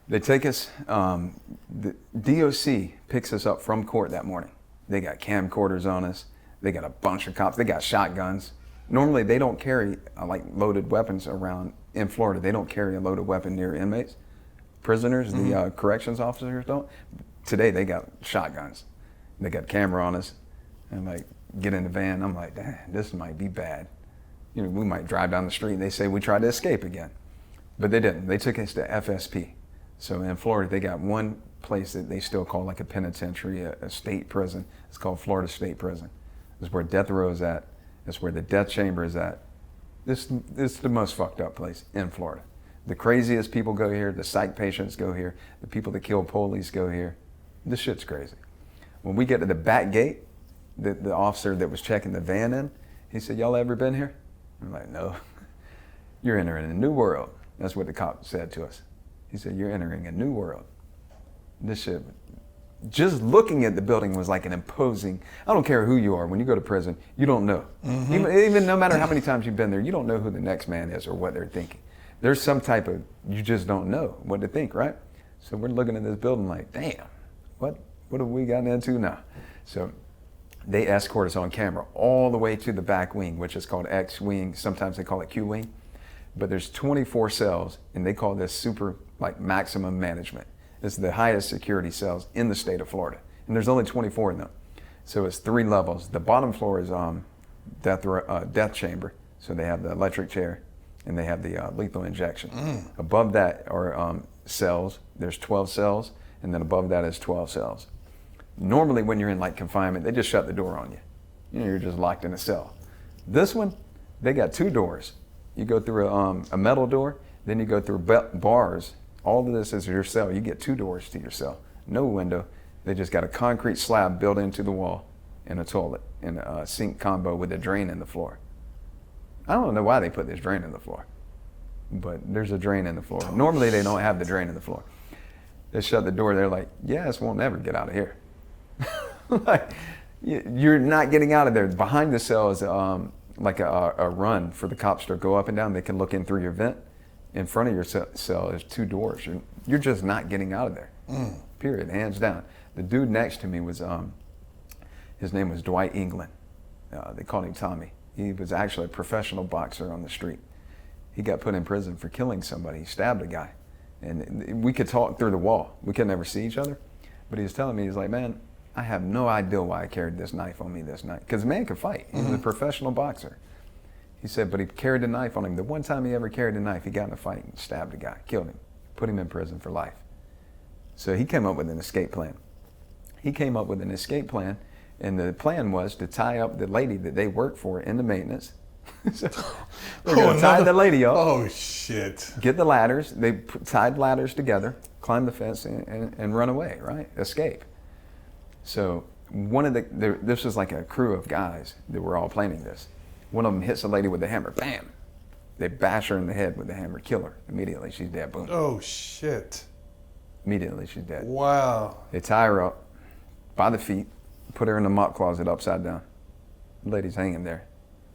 They take us, the DOC picks us up from court that morning. They got camcorders on us. They got a bunch of cops. They got shotguns. Normally they don't carry like loaded weapons around in Florida. They don't carry a loaded weapon near inmates. Prisoners, the corrections officers don't. Today they got shotguns. They got camera on us. And like, get in the van. I'm like, damn, this might be bad. You know, we might drive down the street and they say we tried to escape again. But they didn't. They took us to FSP. So in Florida, they got one place that they still call like a penitentiary, a state prison. It's called Florida State Prison. It's where death row is at. It's where the death chamber is at. This is the most fucked up place in Florida. The craziest people go here. The psych patients go here. The people that kill police go here. This shit's crazy. When we get to the back gate, the officer that was checking the van in, he said, y'all ever been here? I'm like, no. You're entering a new world. That's what the cop said to us. He said, you're entering a new world. This shit, just looking at the building was like an imposing, I don't care who you are, when you go to prison, you don't know. Even no matter how many times you've been there, you don't know who the next man is or what they're thinking. There's some type of, you just don't know what to think, right? So we're looking at this building like, damn, what have we gotten into now? So they escort us on camera all the way to the back wing, which is called X wing. Sometimes they call it Q wing. But there's 24 cells, and they call this super, like, maximum management. It's the highest security cells in the state of Florida. And there's only 24 in them. So it's 3 levels. The bottom floor is death chamber. So they have the electric chair, and they have the lethal injection. Above that are cells. There's 12 cells, and then above that is 12 cells. Normally when you're in like confinement, they just shut the door on you. You know, you're just locked in a cell. This one, they got 2 doors. You go through a metal door, then you go through bars. All of this is your cell. You get 2 doors to your cell. No window. They just got a concrete slab built into the wall and a toilet and a sink combo with a drain in the floor. I don't know why they put this drain in the floor, but there's a drain in the floor. Normally they don't have the drain in the floor. They shut the door. They're like, yeah, this won't ever get out of here. Like, you're not getting out of there. Behind the cell is like a run for the cops to go up and down. They can look in through your vent. In front of your cell is 2 doors. You're just not getting out of there. Period, hands down. The dude next to me was, his name was Dwight England. They called him Tommy. He was actually a professional boxer on the street. He got put in prison for killing somebody. He stabbed a guy. And we could talk through the wall. We could never see each other. But he was telling me, he's like, man, I have no idea why I carried this knife on me this night. Because the man could fight. He was a professional boxer. He said, but he carried a knife on him. The one time he ever carried a knife, he got in a fight and stabbed a guy, killed him, put him in prison for life. So he came up with an escape plan. And the plan was to tie up the lady that they worked for in the maintenance. So they're going to tie the lady up. Oh, shit. Get the ladders. They tied ladders together, climb the fence, and run away, right? Escape. So this was like a crew of guys that were all planning this. One of them hits a lady with a hammer. Bam! They bash her in the head with the hammer, kill her. Immediately, she's dead. Boom. Oh, shit. Immediately, she's dead. Wow. They tie her up by the feet, put her in the mop closet upside down. The lady's hanging there.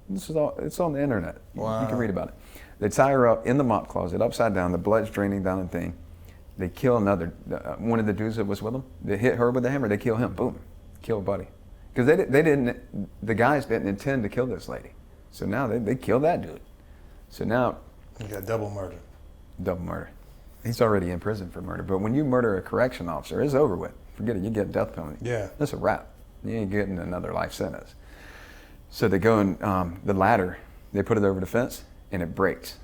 This is all, it's on the internet. Wow. You can read about it. They tie her up in the mop closet, upside down. The blood's draining down the thing. They kill another, one of the dudes that was with them. They hit her with the hammer. They kill him. Boom. Kill buddy. Because the guys didn't intend to kill this lady. So now they killed that dude. So now. You got double murder. Double murder. He's already in prison for murder. But when you murder a correction officer, it's over with. Forget it. You get a death penalty. Yeah. That's a wrap. You ain't getting another life sentence. So they go in the ladder, they put it over the fence, and it breaks.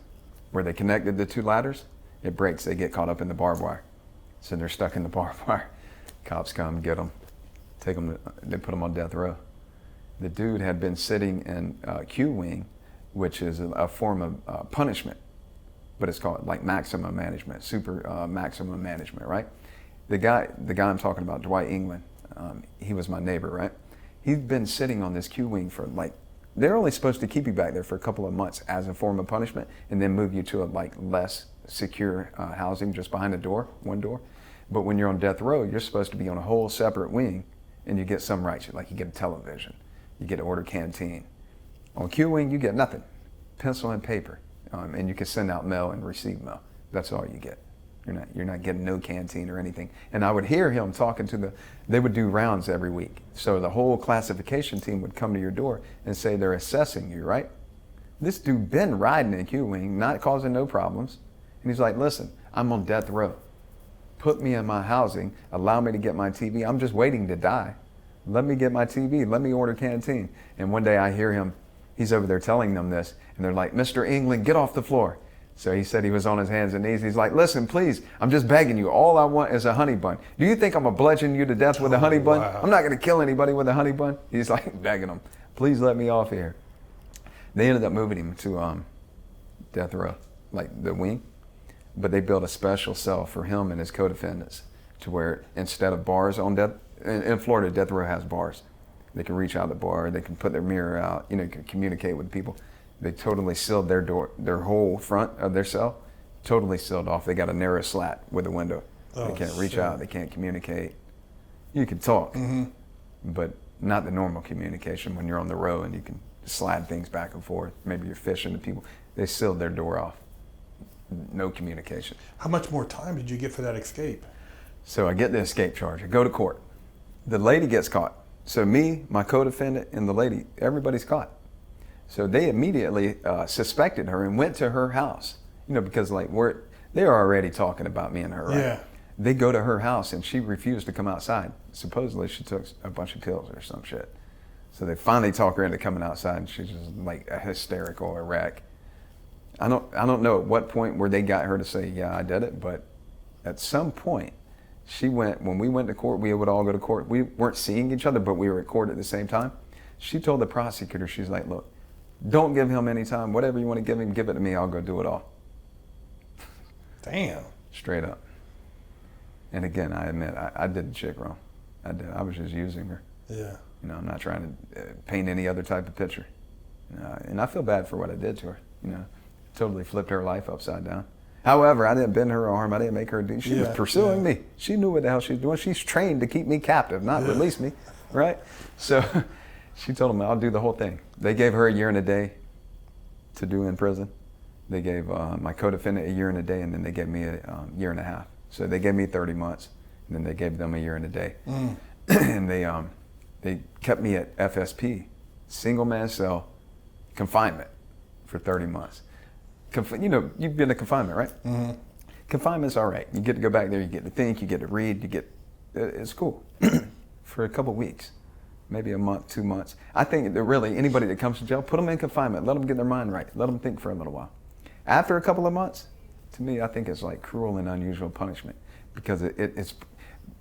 Where they connected the 2 ladders, it breaks. They get caught up in the barbed wire. So they're stuck in the barbed wire. Cops come, get them, take them, they put them on death row. The dude had been sitting in Q wing, which is a form of punishment, but it's called like maximum management, super maximum management, right? The guy I'm talking about, Dwight England, he was my neighbor, right? He'd been sitting on this Q wing for like, they're only supposed to keep you back there for a couple of months as a form of punishment and then move you to a like less secure housing just behind a door, one door. But when you're on death row, you're supposed to be on a whole separate wing and you get some rights, like you get a television, you get an order canteen. On Q wing, you get nothing, pencil and paper, and you can send out mail and receive mail. That's all you get. You're not getting no canteen or anything. And I would hear him talking to they would do rounds every week. So the whole classification team would come to your door and say they're assessing you, right? This dude been riding in Q-Wing, not causing no problems. And he's like, listen, I'm on death row. Put me in my housing, allow me to get my TV. I'm just waiting to die. Let me get my TV, let me order canteen. And one day I hear him, he's over there telling them this, and they're like, Mr. England, get off the floor. So he said he was on his hands and knees. He's like, listen, please, I'm just begging you. All I want is a honey bun. Do you think I'm going to bludgeon you to death with a honey bun? Wow. I'm not going to kill anybody with a honey bun. He's like begging them, please let me off here. They ended up moving him to death row, like the wing. But they built a special cell for him and his co-defendants to where instead of bars on death, in Florida, death row has bars. They can reach out the bar, they can put their mirror out, you can communicate with people. They totally sealed their door, their whole front of their cell, totally sealed off. They got a narrow slat with a window. They can't reach out, they can't communicate. You can talk, but not the normal communication when you're on the row and you can slide things back and forth. Maybe you're fishing to people. They sealed their door off. No communication. How much more time did you get for that escape? So I get the escape charge. I go to court. The lady gets caught. So me, my co-defendant, and the lady, everybody's caught. So they immediately suspected her and went to her house. Because like they're already talking about me and her, right? Yeah. They go to her house and she refused to come outside. Supposedly she took a bunch of pills or some shit. So they finally talk her into coming outside, and she's just like a hysterical wreck. I don't know at what point where they got her to say, yeah, I did it, but at some point when we went to court, we would all go to court. We weren't seeing each other, but we were at court at the same time. She told the prosecutor, she's like, look, don't give him any time. Whatever you want to give him, give it to me. I'll go do it all. Damn. Straight up. And again, I admit, I did the chick wrong. I did. I was just using her. Yeah. I'm not trying to paint any other type of picture. And I feel bad for what I did to her. Totally flipped her life upside down. However, I didn't bend her arm. I didn't make her do. She was pursuing me. She knew what the hell she was doing. She's trained to keep me captive, not release me, right? So she told them, I'll do the whole thing. They gave her a year and a day to do in prison. They gave my co-defendant a year and a day, and then they gave me a year and a half. So they gave me 30 months, and then they gave them a year and a day. And they kept me at FSP, single man cell, confinement for 30 months. You've been to confinement, right? Mm-hmm. Confinement's all right. You get to go back there, you get to think, you get to read, it's cool. For a couple weeks, maybe a month, 2 months. I think that really anybody that comes to jail, put them in confinement, let them get their mind right, let them think for a little while. After a couple of months, to me, I think it's like cruel and unusual punishment, because it's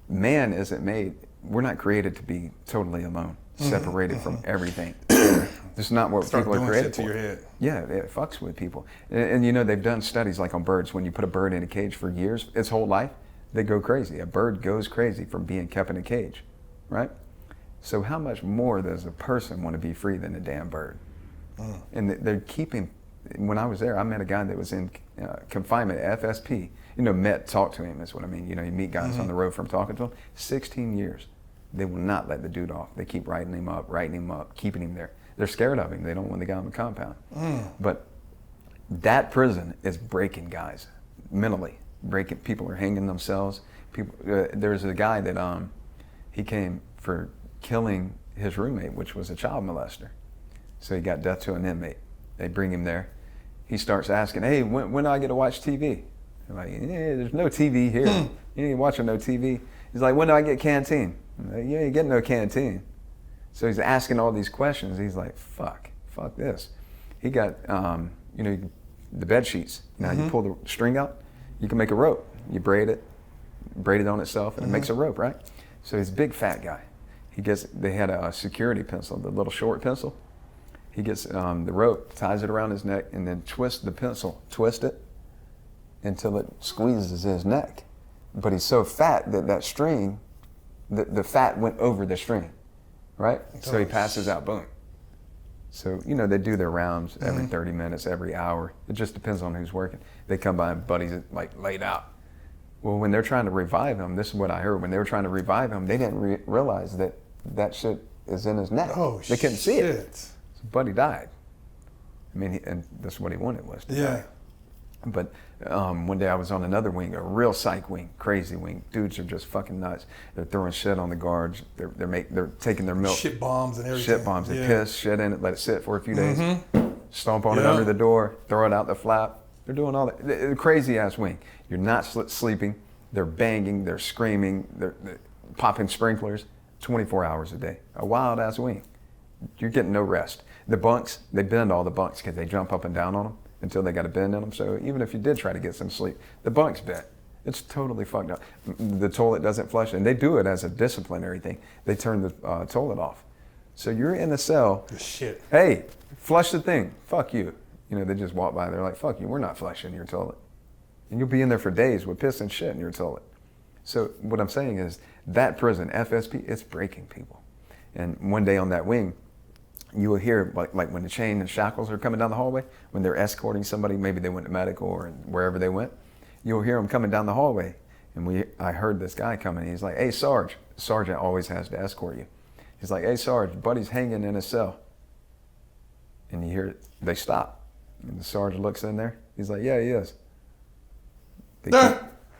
man isn't made, we're not created to be totally alone, separated from everything. This is not what people are created for. Your head. Yeah, it fucks with people. And they've done studies like on birds. When you put a bird in a cage for years, its whole life, they go crazy. A bird goes crazy from being kept in a cage, right? So how much more does a person want to be free than a damn bird? And they're keeping, when I was there, I met a guy that was in confinement at FSP. Talk to him is what I mean. You meet guys on the road from talking to them. 16 years. They will not let the dude off. They keep writing him up, keeping him there. They're scared of him. They don't want the guy on the compound. But that prison is breaking guys mentally. People are hanging themselves. There's a guy that he came for killing his roommate, which was a child molester. So he got death to an inmate. They bring him there. He starts asking, hey, when do I get to watch TV? They're like, there's no TV here. You ain't watching no TV. He's like, when do I get canteen? Like, you ain't getting no canteen. So he's asking all these questions. He's like, fuck this. He got, the bed sheets. Now you pull the string out, you can make a rope. You braid it on itself, and it makes a rope, right? So he's a big fat guy. They had a security pencil, the little short pencil. He gets the rope, ties it around his neck, and then twists the pencil, it until it squeezes his neck. But he's so fat that string, the fat went over the string, right? So he passes out, boom. So, they do their rounds every 30 minutes, every hour. It just depends on who's working. They come by and buddies like laid out. Well, when they're trying to revive him, this is what I heard. When they were trying to revive him, they didn't realize that shit is in his neck. They couldn't see it. So buddy died. I mean, and that's what he wanted was to die. But one day I was on another wing, a real psych wing, crazy wing. Dudes are just fucking nuts. They're throwing shit on the guards. They're taking their milk. Shit bombs and everything. Shit bombs. They piss shit in it, let it sit for a few days, Mm-hmm. stomp on it under the door, throw it out the flap. They're doing all that. The crazy ass wing. You're not sleeping. They're banging. They're screaming. They're popping sprinklers 24 hours a day. A wild ass wing. You're getting no rest. The bunks, they bend all the bunks because they jump up and down on them until they got a bend in them. So even if you did try to get some sleep, the bunks bent. It's totally fucked up. The toilet doesn't flush, and they do it as a disciplinary thing. They turn the toilet off. So you're in the cell. Shit. Hey, flush the thing. Fuck you. You know, they just walk by. They're like, fuck you. We're not flushing your toilet. And you'll be in there for days with piss and shit in your toilet. So what I'm saying is that prison, FSP, it's breaking people. And one day on that wing, you will hear like when the chain and shackles are coming down the hallway, when they're escorting somebody, maybe they went to medical or wherever they went, you'll hear them coming down the hallway. And I heard this guy coming. He's like, hey, Sarge. Sergeant always has to escort you. He's like, hey, Sarge, buddy's hanging in his cell. And you hear they stop. And the sergeant looks in there. He's like, yeah, he is.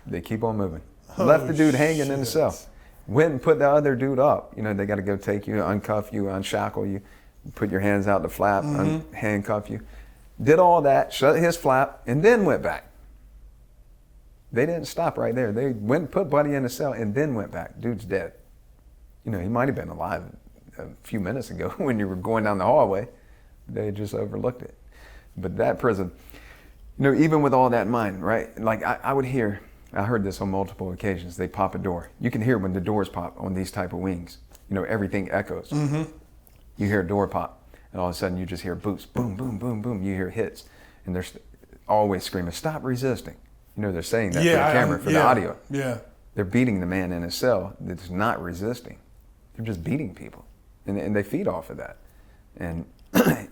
They keep on moving. Left the dude hanging in the cell. Went and put the other dude up. You know, they got to go take you, uncuff you, unshackle you, put your hands out the flap, handcuff you. Did all that, shut his flap, and then went back. They didn't stop right there. They went and put Buddy in the cell and then went back. Dude's dead. You know, he might have been alive a few minutes ago when you were going down the hallway. They just overlooked it. But that prison, you know, even with all that in mind, right? Like I heard this on multiple occasions. They pop a door. You can hear when the doors pop on these type of wings. You know, everything echoes. Mm-hmm. You hear a door pop, and all of a sudden you just hear boots, boom, boom, boom, boom. You hear hits, and they're always screaming, stop resisting. You know, they're saying that for the camera, for the audio. Yeah. They're beating the man in his cell that's not resisting. They're just beating people, and they feed off of that. And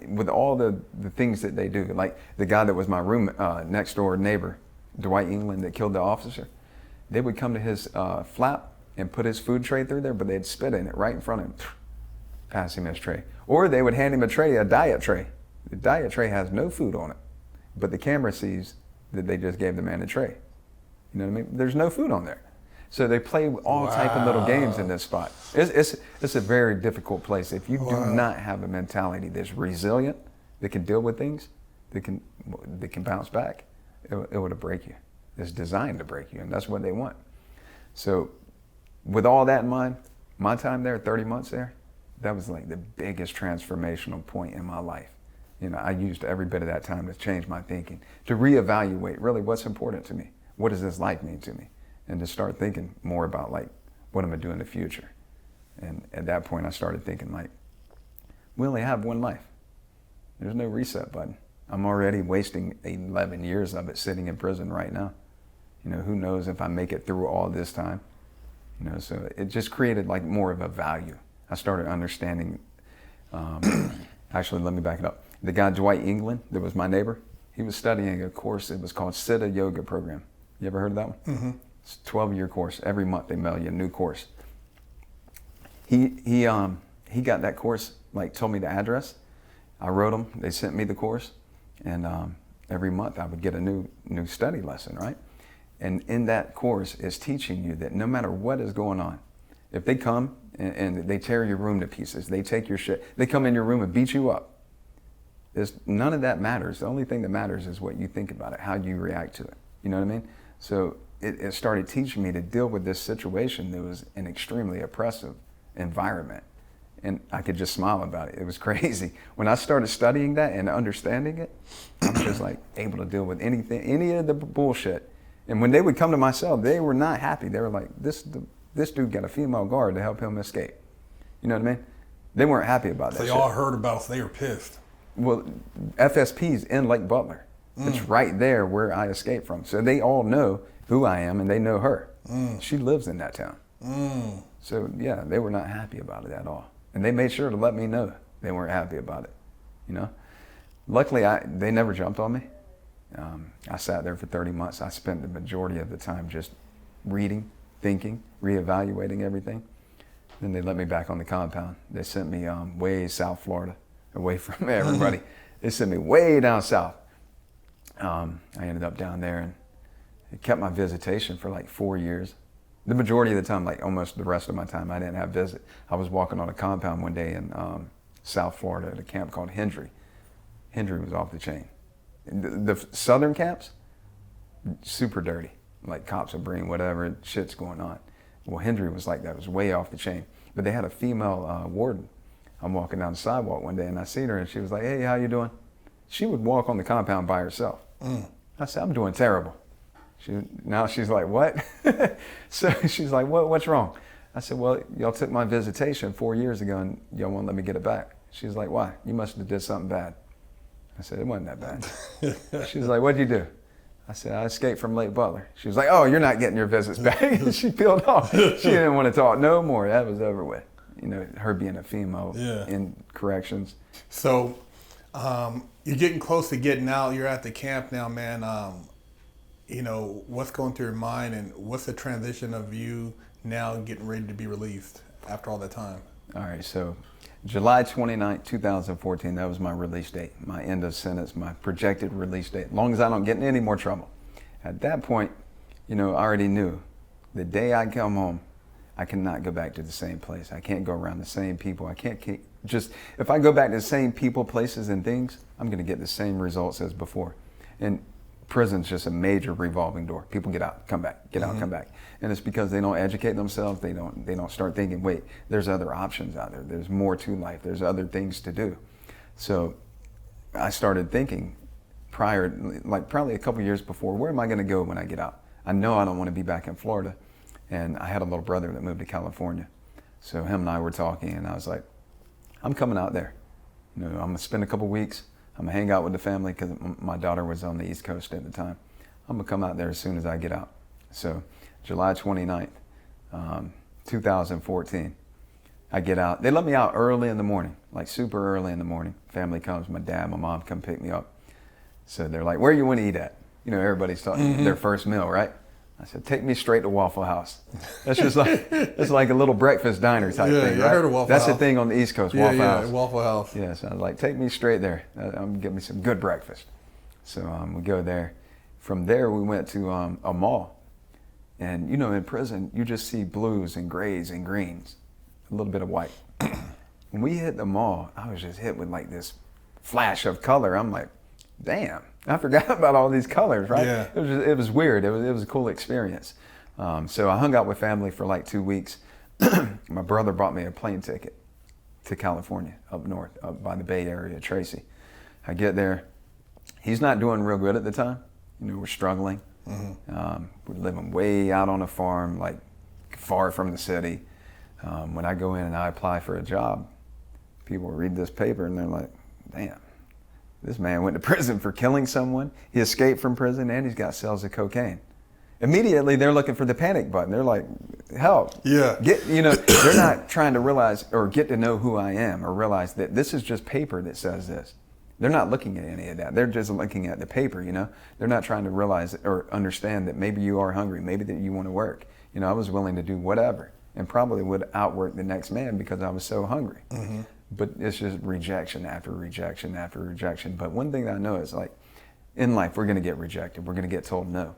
with all the things that they do, like the guy that was my room next door neighbor, Dwight England, that killed the officer, they would come to his flap and put his food tray through there, but they'd spit in it right in front of him, pass him his tray. Or they would hand him a diet tray. The diet tray has no food on it, but the camera sees that they just gave the man a tray. You know what I mean? There's no food on there. So they play all type of little games in this spot. It's a very difficult place. If you do not have a mentality that's resilient, that can deal with things, that can bounce back, it would break you. It's designed to break you, and that's what they want. So with all that in mind, my time there, 30 months there, that was like the biggest transformational point in my life. You know, I used every bit of that time to change my thinking, to reevaluate really what's important to me. What does this life mean to me? And to start thinking more about like, what am I doing in the future? And at that point I started thinking like, we only have one life. There's no reset button. I'm already wasting 11 years of it sitting in prison right now. You know, who knows if I make it through all this time? You know, so it just created like more of a value. I started understanding, actually, let me back it up. The guy, Dwight England, that was my neighbor, he was studying a course, it was called Siddha Yoga Program. You ever heard of that one? Mm-hmm. It's a 12-year course. Every month they mail you a new course. He got that course, like told me the address. I wrote them, they sent me the course, and every month I would get a new study lesson, right? And in that course is teaching you that no matter what is going on, if they come and they tear your room to pieces, they take your shit, they come in your room and beat you up, none of that matters. The only thing that matters is what you think about it, how you react to it. You know what I mean? So it started teaching me to deal with this situation that was an extremely oppressive environment. And I could just smile about it. It was crazy. When I started studying that and understanding it, I was just like able to deal with anything, any of the bullshit. And when they would come to my cell, they were not happy. They were like, this dude got a female guard to help him escape. You know what I mean? They weren't happy about that. They all heard about it, so they were pissed. Well, FSP's in Lake Butler. It's right there where I escaped from. So they all know who I am and they know her. She lives in that town. So yeah, they were not happy about it at all. And they made sure to let me know they weren't happy about it, you know? Luckily, they never jumped on me. I sat there for 30 months. I spent the majority of the time just reading, thinking, reevaluating everything. Then they let me back on the compound. They sent me way South Florida, away from everybody. They sent me way down south. I ended up down there, and it kept my visitation for like 4 years. The majority of the time, like almost the rest of my time, I didn't have visit. I was walking on a compound one day in South Florida at a camp called Hendry. Hendry was off the chain. The southern camps, super dirty. Like cops are bringing whatever shit's going on. Well, Hendry was like that. It was way off the chain. But they had a female warden. I'm walking down the sidewalk one day and I seen her and she was like, "Hey, how you doing?" She would walk on the compound by herself. I said, "I'm doing terrible." Now she's like, "What?" So she's like, "What's wrong?" I said, "Well, y'all took my visitation 4 years ago and y'all won't let me get it back." She's like, "Why? You must have did something bad." I said, "It wasn't that bad." She was like, "What'd you do?" I said, "I escaped from Lake Butler." She was like, "Oh, you're not getting your visits back." She peeled off. She didn't want to talk no more. That was over with. You know, her being a female in corrections. So you're getting close to getting out. You're at the camp now, man. You know, what's going through your mind and what's the transition of you now getting ready to be released after all that time? All right, so July 29th, 2014, that was my release date, my end of sentence, my projected release date, as long as I don't get in any more trouble. At that point, you know, I already knew the day I come home, I cannot go back to the same place. I can't go around the same people. I can't just, if I go back to the same people, places, and things, I'm going to get the same results as before. And prison's just a major revolving door. People get out, come back, get out, come back. And it's because they don't educate themselves. They don't start thinking, wait, there's other options out there. There's more to life. There's other things to do. So I started thinking prior, like probably a couple years before, where am I going to go when I get out? I know I don't want to be back in Florida. And I had a little brother that moved to California. So him and I were talking and I was like, I'm coming out there. You know, I'm going to spend a couple weeks. I'm gonna hang out with the family because my daughter was on the East Coast at the time. I'm gonna come out there as soon as I get out. So July 29th, 2014, I get out. They let me out early in the morning, like super early in the morning. Family comes, my dad, my mom come pick me up. So they're like, "Where you want to eat at?" You know, everybody's talking their first meal, right? I said, "Take me straight to Waffle House." That's just like, it's like a little breakfast diner type thing, right? I heard of Waffle That's House. the thing on the East Coast, Waffle House. Waffle House. Yeah, so I was like, "Take me straight there. I'm gonna get me some good breakfast." So we go there. From there, we went to a mall. And you know, in prison, you just see blues and grays and greens, a little bit of white. When we hit the mall, I was just hit with like this flash of color. I'm like, damn, I forgot about all these colors, right? Yeah. It was weird. It was a cool experience. So I hung out with family for like 2 weeks. My brother bought me a plane ticket to California, up north, up by the Bay Area, Tracy. I get there. He's not doing real good at the time. You know, we're struggling. We're living way out on a farm, like far from the city. When I go in and I apply for a job, people read this paper and they're like, damn, this man went to prison for killing someone. He escaped from prison and he's got sales of cocaine. Immediately they're looking for the panic button. They're like, help. Yeah. They're not trying to realize or get to know who I am or realize that this is just paper that says this. They're not looking at any of that. They're just looking at the paper, you know. They're not trying to realize or understand that maybe you are hungry, maybe that you want to work. You know, I was willing to do whatever and probably would outwork the next man because I was so hungry. But it's just rejection after rejection after rejection. But one thing that I know is like in life, we're going to get rejected. We're going to get told no.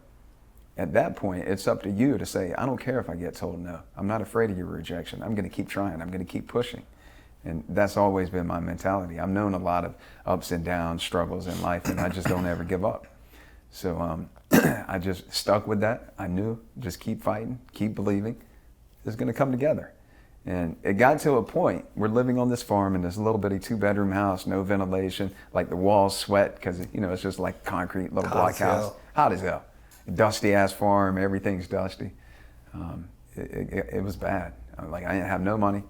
At that point, it's up to you to say, I don't care if I get told no. I'm not afraid of your rejection. I'm going to keep trying. I'm going to keep pushing. And that's always been my mentality. I've known a lot of ups and downs, struggles in life, and I just don't ever give up. So I just stuck with that. I knew, just keep fighting, keep believing. It's going to come together. And it got to a point, we're living on this farm in this little bitty 2-bedroom house, no ventilation, like the walls sweat because, you know, it's just like concrete, little block house. Hot as hell. Dusty ass farm, everything's dusty. It was bad. I didn't have no money.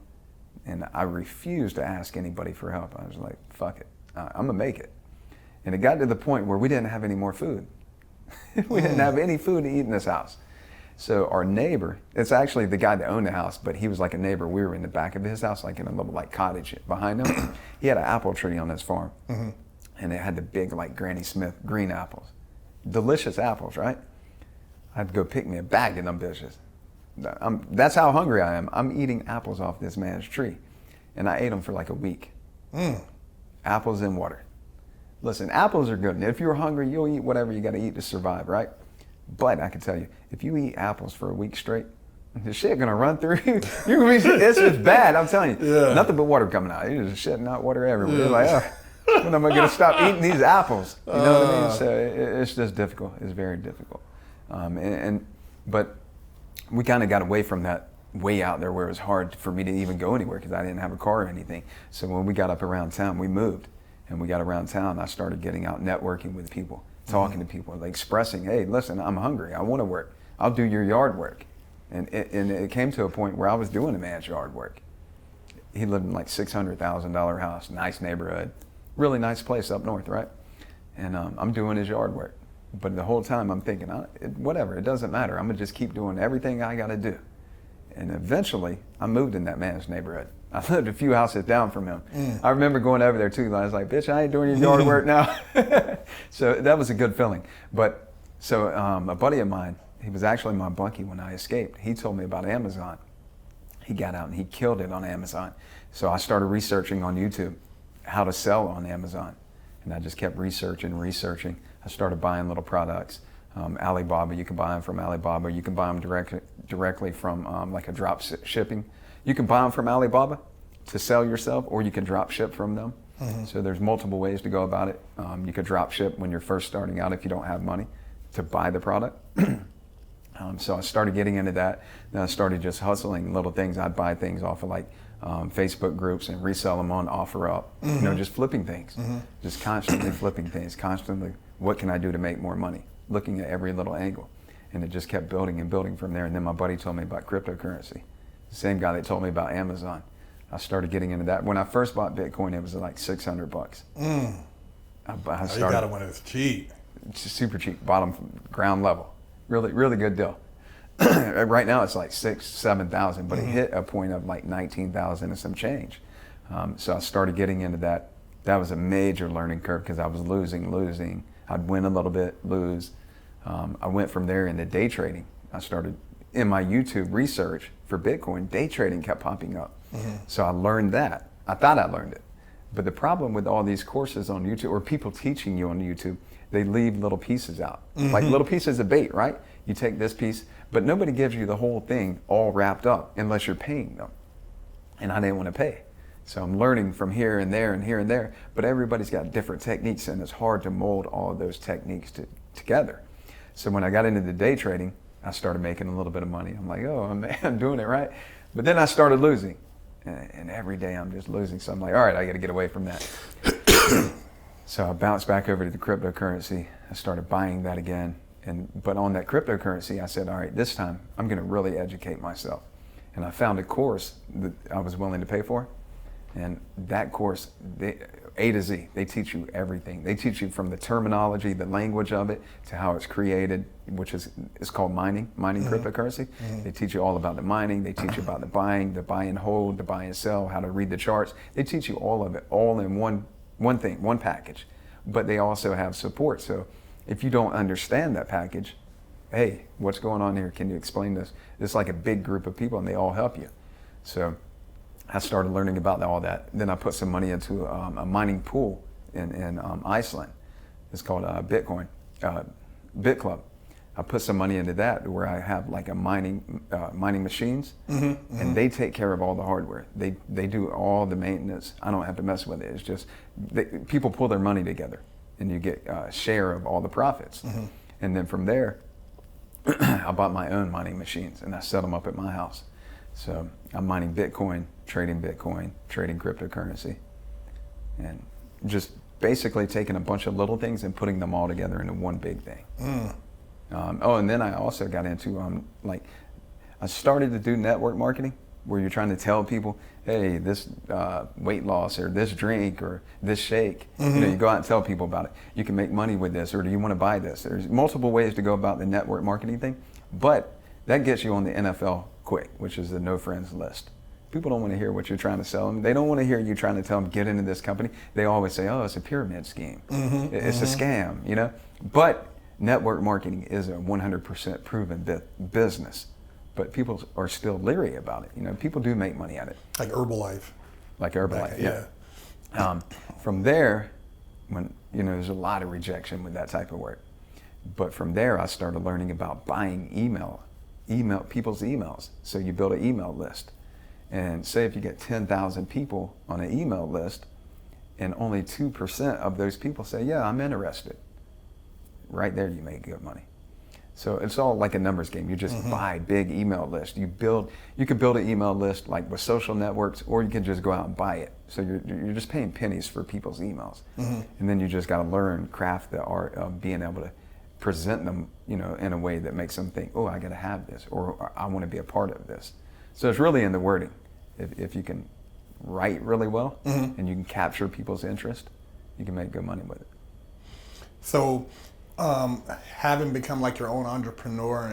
And I refused to ask anybody for help. I was like, fuck it, I'm gonna make it. And it got to the point where we didn't have any more food. We didn't have any food to eat in this house. So our neighbor, it's actually the guy that owned the house, but he was like a neighbor. We were in the back of his house, like in a little like cottage behind him. He had an apple tree on his farm. And it had the big like Granny Smith green apples. Delicious apples, right? I'd go pick me a bag of them bitches. That's how hungry I am. I'm eating apples off this man's tree. And I ate them for like a week. Apples and water. Listen, apples are good. And if you're hungry, you'll eat whatever you got to eat to survive, right? But I can tell you, if you eat apples for a week straight, the shit gonna run through you. It's just bad. I'm telling you. Yeah. Nothing but water coming out. You're just shitting out water everywhere. You're like, oh, when am I gonna stop eating these apples? You know what I mean? So it's just difficult. It's very difficult. But we kind of got away from that way out there where it was hard for me to even go anywhere because I didn't have a car or anything. So when we got up around town, we moved, and we got around town. I started getting out, networking with people, talking to people, like expressing, hey, listen, I'm hungry. I want to work. I'll do your yard work. And it came to a point where I was doing a man's yard work. He lived in like $600,000 house, nice neighborhood, really nice place up north, right? And I'm doing his yard work. But the whole time I'm thinking, whatever, it doesn't matter. I'm gonna just keep doing everything I gotta do. And eventually, I moved in that man's neighborhood. I lived a few houses down from him. I remember going over there too. I was like, bitch, I ain't doing your yard work now. So that was a good feeling. But so a buddy of mine, he was actually my bunkie when I escaped. He told me about Amazon. He got out and he killed it on Amazon. So I started researching on YouTube how to sell on Amazon. And I just kept researching. I started buying little products. Alibaba, you can buy them from Alibaba. You can buy them directly from like a drop shipping. You can buy them from Alibaba to sell yourself, or you can drop ship from them. So there's multiple ways to go about it. You could drop ship when you're first starting out if you don't have money to buy the product. So I started getting into that. Then I started just hustling little things. I'd buy things off of like Facebook groups and resell them on OfferUp. You know, just flipping things, just constantly flipping things, constantly. What can I do to make more money? Looking at every little angle, and it just kept building and building from there. And then my buddy told me about cryptocurrency. The same guy that told me about Amazon. I started getting into that. When I first bought Bitcoin, it was like $600. You got it when it's cheap. It's super cheap, bottom ground level. Really, really good deal. Right now it's like 7,000, but it hit a point of like 19,000 and some change. So I started getting into that. That was a major learning curve because I was losing. I'd win a little bit, lose. I went from there into day trading. I started in my YouTube research for Bitcoin, day trading kept popping up. So I learned that. I thought I learned it. But the problem with all these courses on YouTube, or people teaching you on YouTube, they leave little pieces out, like little pieces of bait, right? You take this piece, but nobody gives you the whole thing all wrapped up unless you're paying them. And I didn't want to pay. So I'm learning from here and there and here and there, but everybody's got different techniques, and it's hard to mold all of those techniques together. So when I got into the day trading, I started making a little bit of money. I'm like, oh man, I'm doing it right. But then I started losing, and every day I'm just losing. So I'm like, all right, I got to get away from that. So I bounced back over to the cryptocurrency. I started buying that again. But on that cryptocurrency, I said, all right, this time I'm going to really educate myself. And I found a course that I was willing to pay for. And that course, A to Z, they teach you everything. They teach you from the terminology, the language of it, to how it's created, which is called mining cryptocurrency. They teach you all about the mining. They teach you about the buy and hold, the buy and sell, how to read the charts. They teach you all of it, all in one thing, one package. But they also have support. So if you don't understand that package, hey, what's going on here? Can you explain this? It's like a big group of people, and they all help you. So I started learning about all that. Then I put some money into a mining pool in Iceland. It's called Bitcoin, Bit Club. I put some money into that where I have like a mining machines, and they take care of all the hardware. They do all the maintenance. I don't have to mess with it. It's just people pull their money together, and you get a share of all the profits. And then from there, I bought my own mining machines, and I set them up at my house. So I'm mining Bitcoin, trading cryptocurrency, and just basically taking a bunch of little things and putting them all together into one big thing. And then I also got into I started to do network marketing, where you're trying to tell people, hey, this weight loss or this drink or this shake, you go out and tell people about it. You can make money with this, or do you want to buy this? There's multiple ways to go about the network marketing thing, but that gets you on the NFL quick, which is the no friends list. People don't want to hear what you're trying to sell them. They don't want to hear you trying to tell them, get into this company. They always say, oh, it's a pyramid scheme. It's a scam, But network marketing is a 100% proven business. But people are still leery about it. People do make money at it. Like Herbalife. Yeah. From there, when, there's a lot of rejection with that type of work. But from there, I started learning about buying people's emails. So you build an email list. And say if you get 10,000 people on an email list and only 2% of those people say, yeah, I'm interested. Right there, you make good money. So it's all like a numbers game. You just buy big email lists. You can build an email list like with social networks, or you can just go out and buy it. So you're just paying pennies for people's emails. And then you just got to craft the art of being able to present them, in a way that makes them think, oh, I got to have this, or I want to be a part of this. So it's really in the wording. If you can write really well and you can capture people's interest, you can make good money with it. So, having become like your own entrepreneur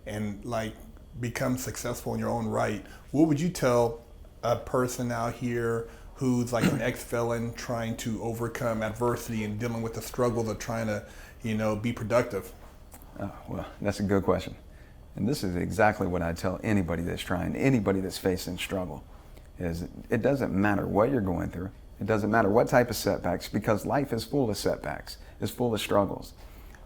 and like become successful in your own right, what would you tell a person out here who's like an ex-felon trying to overcome adversity and dealing with the struggles of trying to, be productive? Oh, well, that's a good question. And this is exactly what I tell anybody that's facing struggle, is it doesn't matter what you're going through. It doesn't matter what type of setbacks, because life is full of setbacks. It's full of struggles.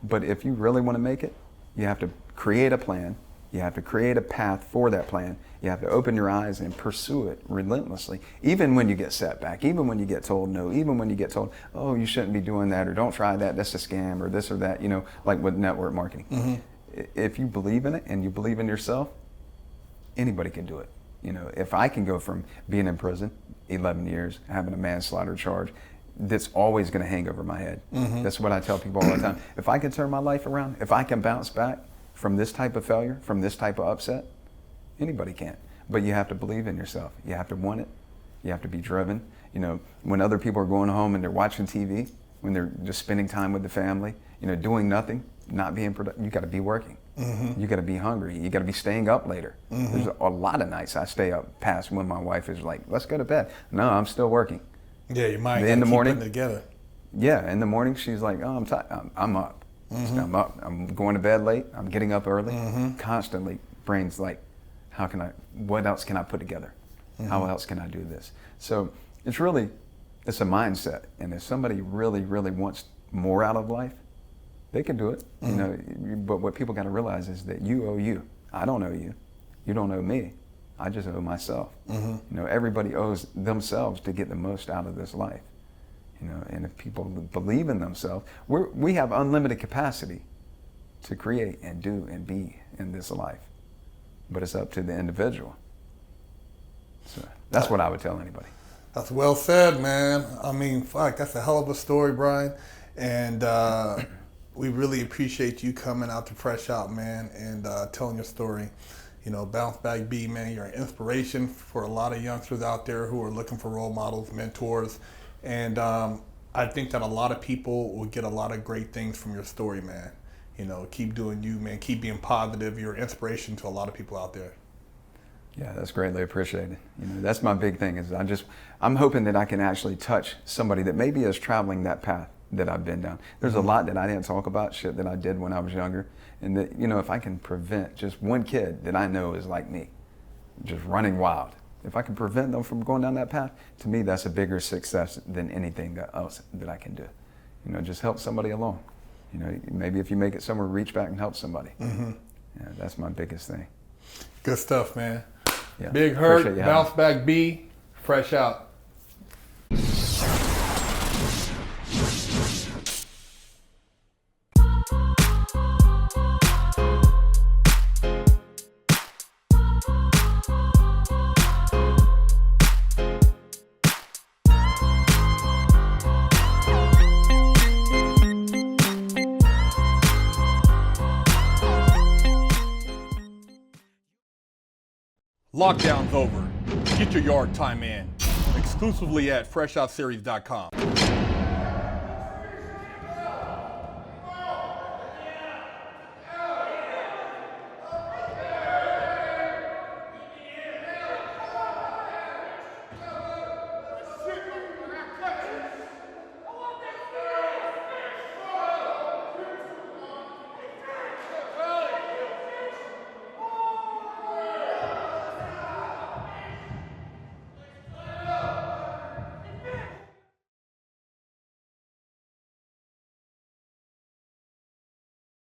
But if you really want to make it, you have to create a plan. You have to create a path for that plan. You have to open your eyes and pursue it relentlessly, even when you get set back, even when you get told no, even when you get told, oh, you shouldn't be doing that, or don't try that, that's a scam, or this or that, like with network marketing. If you believe in it and you believe in yourself, anybody can do it. If I can go from being in prison 11 years, having a manslaughter charge, that's always going to hang over my head. That's what I tell people all the time. If I can turn my life around, if I can bounce back from this type of failure, from this type of upset, anybody can. But you have to believe in yourself. You have to want it. You have to be driven. When other people are going home and they're watching TV, when they're just spending time with the family, doing nothing, not being productive, you got to be working. You got to be hungry. You got to be staying up later. There's a lot of nights I stay up past when my wife is like, let's go to bed. No, I'm still working. Yeah, you might in the morning putting it together. Yeah, in the morning she's like, oh, I'm tired. I'm up. I'm up. I'm going to bed late. I'm getting up early. Constantly, brain's like, what else can I put together? How else can I do this? So it's a mindset. And if somebody really, really wants more out of life, they can do it. But what people got to realize is that you owe you. I don't owe you. You don't owe me. I just owe myself. Everybody owes themselves to get the most out of this life. And if people believe in themselves, we have unlimited capacity to create and do and be in this life. But it's up to the individual. So that's what I would tell anybody. That's well said, man. I mean, fuck, that's a hell of a story, Brian. And we really appreciate you coming out to Fresh Out, man, and telling your story. Bounce Back B, man, you're an inspiration for a lot of youngsters out there who are looking for role models, mentors. And I think that a lot of people will get a lot of great things from your story, man. Keep doing you, man. Keep being positive. You're an inspiration to a lot of people out there. Yeah, that's greatly appreciated. That's my big thing, is I'm hoping that I can actually touch somebody that maybe is traveling that path that I've been down. There's a lot that I didn't talk about, shit that I did when I was younger. And that, if I can prevent just one kid that I know is like me, just running wild, if I can prevent them from going down that path, to me, that's a bigger success than anything else that I can do. Just help somebody along. Maybe if you make it somewhere, reach back and help somebody. Yeah, that's my biggest thing. Good stuff, man. Yeah, Big Hurt, Bounce Back B, Fresh Out. Lockdown's over. Get your yard time in. Exclusively at FreshOutSeries.com.